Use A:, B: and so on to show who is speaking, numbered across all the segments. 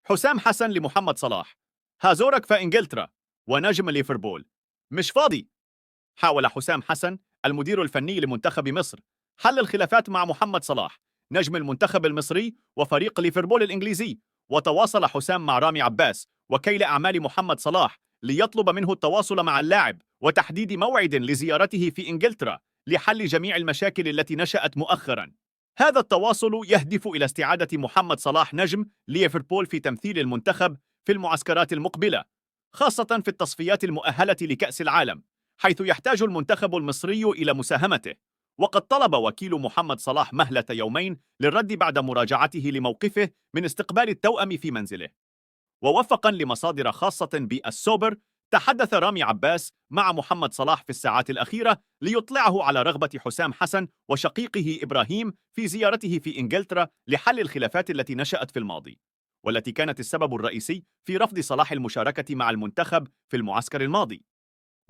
A: حسام حسن لمحمد صلاح: هازورك في إنجلترا ونجم ليفربول مش فاضي. حاول حسام حسن المدير الفني لمنتخب مصر حل الخلافات مع محمد صلاح نجم المنتخب المصري وفريق ليفربول الإنجليزي، وتواصل حسام مع رامي عباس وكيل أعمال محمد صلاح ليطلب منه التواصل مع اللاعب وتحديد موعد لزيارته في إنجلترا لحل جميع المشاكل التي نشأت مؤخرا. هذا التواصل يهدف إلى استعادة محمد صلاح نجم ليفربول في تمثيل المنتخب في المعسكرات المقبلة، خاصة في التصفيات المؤهلة لكأس العالم، حيث يحتاج المنتخب المصري إلى مساهمته. وقد طلب وكيل محمد صلاح مهلة يومين للرد بعد مراجعته لموقفه من استقبال التوأم في منزله. ووفقا لمصادر خاصة بالسوبر، تحدث رامي عباس مع محمد صلاح في الساعات الأخيرة ليطلعه على رغبة حسام حسن وشقيقه إبراهيم في زيارته في إنجلترا لحل الخلافات التي نشأت في الماضي، والتي كانت السبب الرئيسي في رفض صلاح المشاركة مع المنتخب في المعسكر الماضي.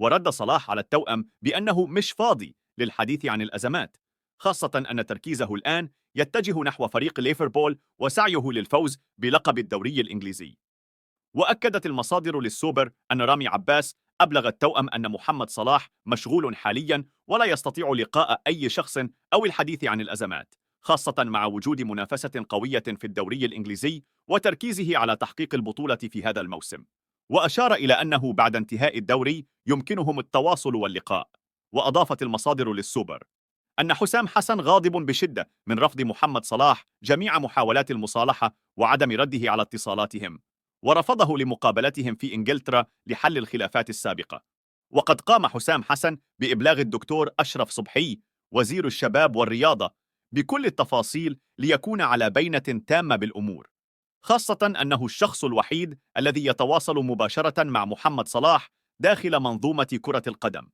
A: ورد صلاح على التوأم بأنه مش فاضي للحديث عن الأزمات، خاصة أن تركيزه الآن يتجه نحو فريق ليفربول وسعيه للفوز بلقب الدوري الإنجليزي. وأكدت المصادر للسوبر أن رامي عباس أبلغ التوأم أن محمد صلاح مشغول حاليا ولا يستطيع لقاء أي شخص أو الحديث عن الأزمات، خاصة مع وجود منافسة قوية في الدوري الإنجليزي وتركيزه على تحقيق البطولة في هذا الموسم. وأشار إلى أنه بعد انتهاء الدوري يمكنهم التواصل واللقاء. وأضافت المصادر للسوبر أن حسام حسن غاضب بشدة من رفض محمد صلاح جميع محاولات المصالحة وعدم رده على اتصالاتهم، ورفضه لمقابلتهم في إنجلترا لحل الخلافات السابقة. وقد قام حسام حسن بإبلاغ الدكتور أشرف صبحي وزير الشباب والرياضة بكل التفاصيل ليكون على بينة تامة بالأمور، خاصة أنه الشخص الوحيد الذي يتواصل مباشرة مع محمد صلاح داخل منظومة كرة القدم.